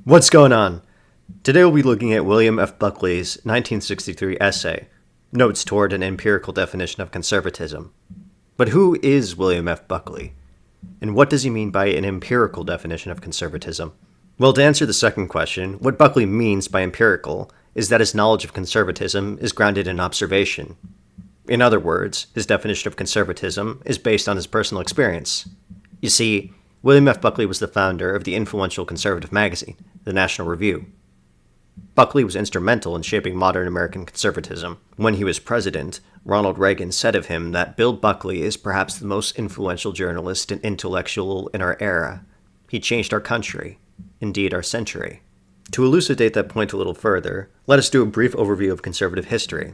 What's going on? Today we'll be looking at William F. Buckley's 1963 essay, Notes Toward an Empirical Definition of Conservatism. But who is William F. Buckley? And what does he mean by an empirical definition of conservatism? Well, to answer the second question, what Buckley means by empirical is that his knowledge of conservatism is grounded in observation. In other words, his definition of conservatism is based on his personal experience. You see, William F. Buckley was the founder of the influential conservative magazine, the National Review. Buckley was instrumental in shaping modern American conservatism. When he was president, Ronald Reagan said of him that Bill Buckley is perhaps the most influential journalist and intellectual in our era. He changed our country, indeed our century. To elucidate that point a little further, let us do a brief overview of conservative history.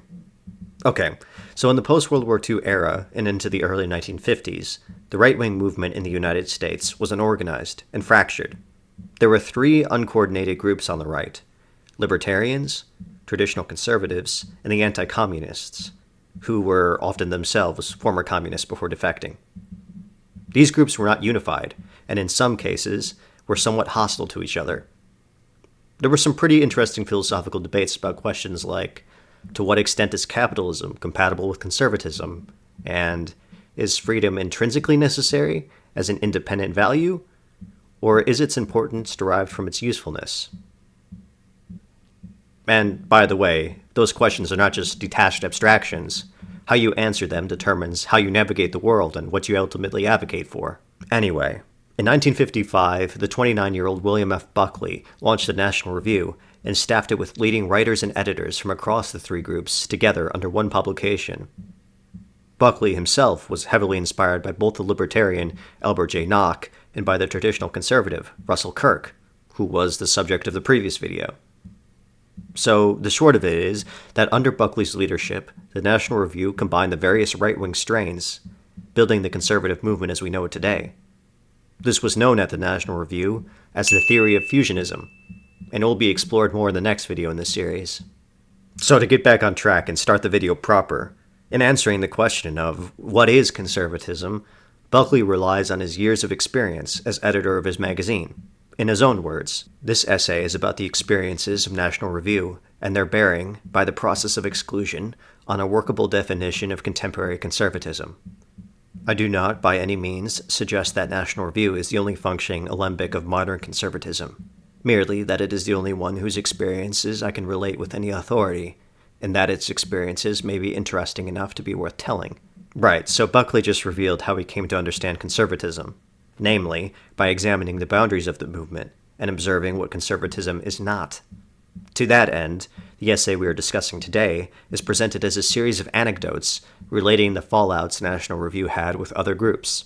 Okay, so in the post-World War II era and into the early 1950s, the right-wing movement in the United States was unorganized and fractured. There were three uncoordinated groups on the right: libertarians, traditional conservatives, and the anti-communists, who were often themselves former communists before defecting. These groups were not unified, and in some cases, were somewhat hostile to each other. There were some pretty interesting philosophical debates about questions like, to what extent is capitalism compatible with conservatism? And is freedom intrinsically necessary as an independent value? Or is its importance derived from its usefulness? And by the way, those questions are not just detached abstractions. How you answer them determines how you navigate the world and what you ultimately advocate for. Anyway, in 1955, the 29-year-old William F. Buckley launched the National Review and staffed it with leading writers and editors from across the three groups together under one publication. Buckley himself was heavily inspired by both the libertarian Albert J. Nock and by the traditional conservative Russell Kirk, who was the subject of the previous video. So the short of it is that under Buckley's leadership, the National Review combined the various right-wing strains, building the conservative movement as we know it today. This was known at the National Review as the theory of fusionism, and it will be explored more in the next video in this series. So to get back on track and start the video proper, in answering the question of what is conservatism, Buckley relies on his years of experience as editor of his magazine. In his own words, this essay is about the experiences of National Review and their bearing, by the process of exclusion, on a workable definition of contemporary conservatism. I do not, by any means, suggest that National Review is the only functioning alembic of modern conservatism, merely that it is the only one whose experiences I can relate with any authority, and that its experiences may be interesting enough to be worth telling. Right, so Buckley just revealed how he came to understand conservatism, namely, by examining the boundaries of the movement and observing what conservatism is not. To that end, the essay we are discussing today is presented as a series of anecdotes relating the fallouts National Review had with other groups.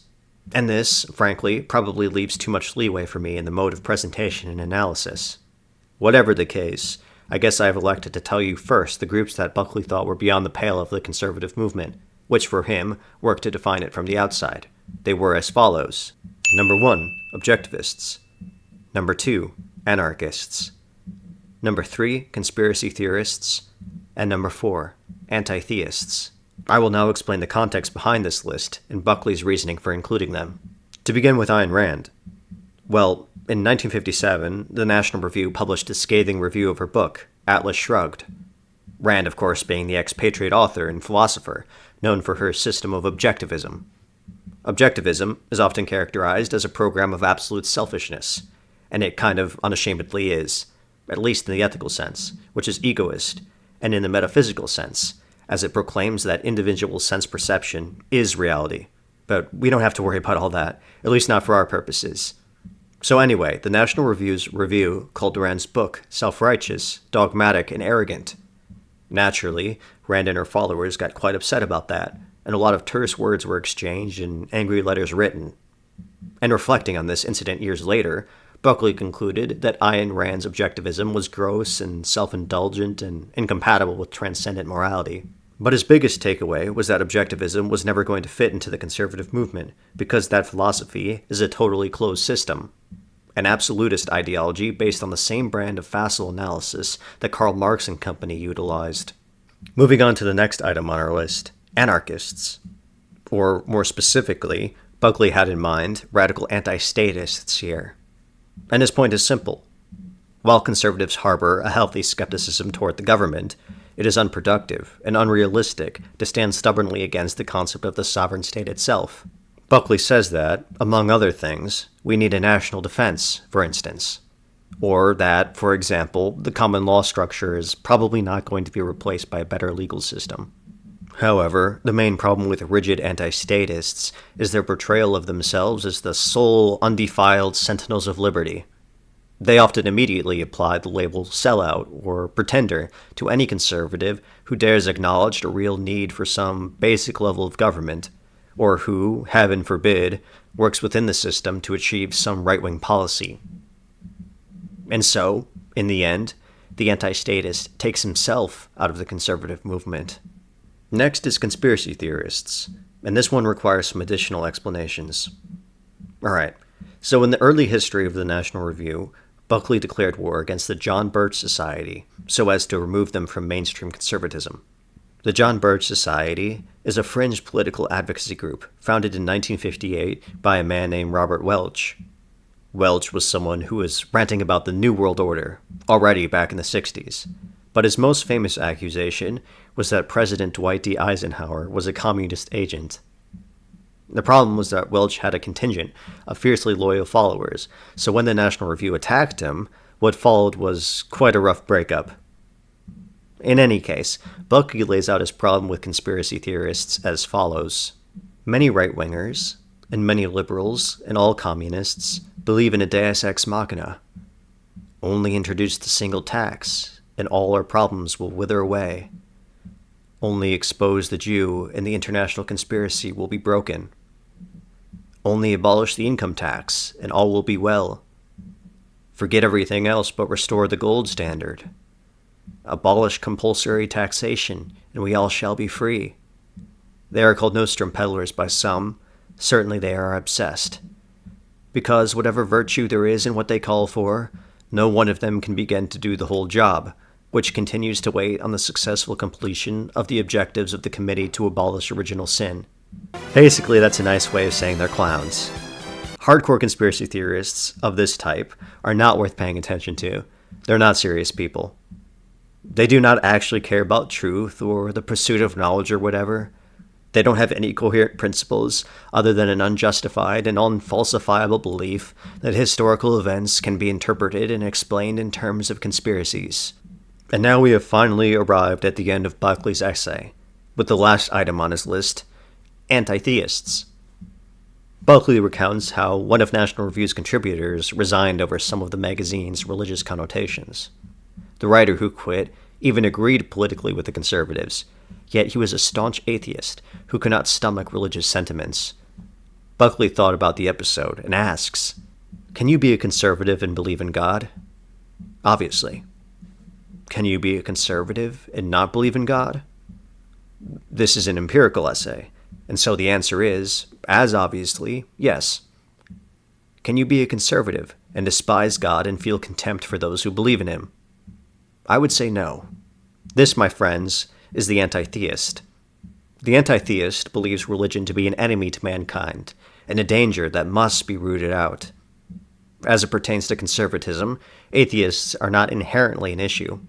And this, frankly, probably leaves too much leeway for me in the mode of presentation and analysis. Whatever the case, I guess I have elected to tell you first the groups that Buckley thought were beyond the pale of the conservative movement, which for him worked to define it from the outside. They were as follows. Number 1, objectivists. Number 2, anarchists. Number 3, conspiracy theorists. And number 4, anti-theists. I will now explain the context behind this list and Buckley's reasoning for including them. To begin with Ayn Rand. Well, in 1957, the National Review published a scathing review of her book, Atlas Shrugged. Rand, of course, being the expatriate author and philosopher, known for her system of objectivism. Objectivism is often characterized as a program of absolute selfishness, and it kind of unashamedly is, at least in the ethical sense, which is egoist, and in the metaphysical sense, as it proclaims that individual sense perception is reality. But we don't have to worry about all that, at least not for our purposes. So anyway, the National Review's review called Rand's book self-righteous, dogmatic, and arrogant. Naturally, Rand and her followers got quite upset about that, and a lot of terse words were exchanged and angry letters written. And reflecting on this incident years later, Buckley concluded that Ayn Rand's objectivism was gross and self-indulgent and incompatible with transcendent morality. But his biggest takeaway was that objectivism was never going to fit into the conservative movement, because that philosophy is a totally closed system. An absolutist ideology based on the same brand of facile analysis that Karl Marx and company utilized. Moving on to the next item on our list, anarchists. Or more specifically, Buckley had in mind radical anti-statists here. And his point is simple. While conservatives harbor a healthy skepticism toward the government, it is unproductive and unrealistic to stand stubbornly against the concept of the sovereign state itself. Buckley says that, among other things, we need a national defense, for instance. Or that, for example, the common law structure is probably not going to be replaced by a better legal system. However, the main problem with rigid anti-statists is their portrayal of themselves as the sole, undefiled sentinels of liberty. They often immediately apply the label sellout or pretender to any conservative who dares acknowledge the real need for some basic level of government, or who, heaven forbid, works within the system to achieve some right-wing policy. And so, in the end, the anti-statist takes himself out of the conservative movement. Next is conspiracy theorists, and this one requires some additional explanations. Alright, so in the early history of the National Review, Buckley declared war against the John Birch Society so as to remove them from mainstream conservatism. The John Birch Society is a fringe political advocacy group founded in 1958 by a man named Robert Welch. Welch was someone who was ranting about the New World Order, already back in the 60s, but his most famous accusation was that President Dwight D. Eisenhower was a communist agent. The problem was that Welch had a contingent of fiercely loyal followers, so when the National Review attacked him, what followed was quite a rough breakup. In any case, Buckley lays out his problem with conspiracy theorists as follows. Many right-wingers, and many liberals, and all communists, believe in a deus ex machina. Only introduce the single tax, and all our problems will wither away. Only expose the Jew, and the international conspiracy will be broken. Only abolish the income tax, and all will be well. Forget everything else but restore the gold standard. Abolish compulsory taxation, and we all shall be free. They are called nostrum peddlers by some. Certainly they are obsessed. Because whatever virtue there is in what they call for, no one of them can begin to do the whole job, which continues to wait on the successful completion of the objectives of the Committee to Abolish Original Sin. Basically, that's a nice way of saying they're clowns. Hardcore conspiracy theorists of this type are not worth paying attention to. They're not serious people. They do not actually care about truth or the pursuit of knowledge or whatever. They don't have any coherent principles other than an unjustified and unfalsifiable belief that historical events can be interpreted and explained in terms of conspiracies. And now we have finally arrived at the end of Buckley's essay, with the last item on his list, anti-theists. Buckley recounts how one of National Review's contributors resigned over some of the magazine's religious connotations. The writer who quit even agreed politically with the conservatives, yet he was a staunch atheist who could not stomach religious sentiments. Buckley thought about the episode and asks, "Can you be a conservative and believe in God?" Obviously. Can you be a conservative and not believe in God? This is an empirical essay, and so the answer is, as obviously, yes. Can you be a conservative and despise God and feel contempt for those who believe in him? I would say no. This, my friends, is the anti-theist. The anti-theist believes religion to be an enemy to mankind, and a danger that must be rooted out. As it pertains to conservatism, atheists are not inherently an issue.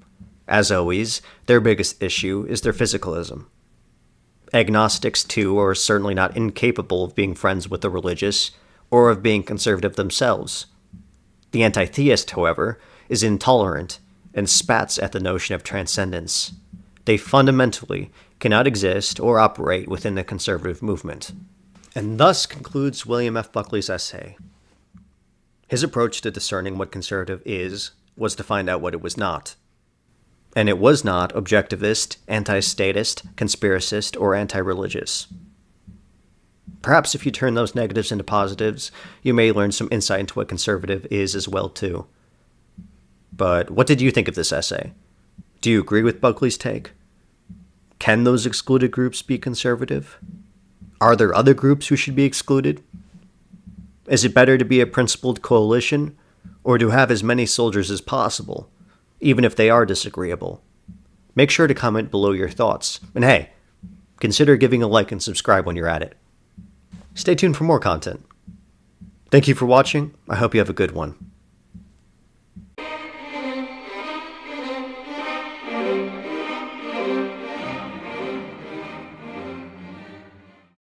As always, their biggest issue is their physicalism. Agnostics, too, are certainly not incapable of being friends with the religious, or of being conservative themselves. The anti-theist, however, is intolerant and spats at the notion of transcendence. They fundamentally cannot exist or operate within the conservative movement. And thus concludes William F. Buckley's essay. His approach to discerning what conservative is was to find out what it was not. And it was not objectivist, anti-statist, conspiracist, or anti-religious. Perhaps if you turn those negatives into positives, you may learn some insight into what conservative is as well, too. But what did you think of this essay? Do you agree with Buckley's take? Can those excluded groups be conservative? Are there other groups who should be excluded? Is it better to be a principled coalition, or to have as many soldiers as possible, even if they are disagreeable? Make sure to comment below your thoughts, and hey, consider giving a like and subscribe when you're at it. Stay tuned for more content. Thank you for watching. I hope you have a good one.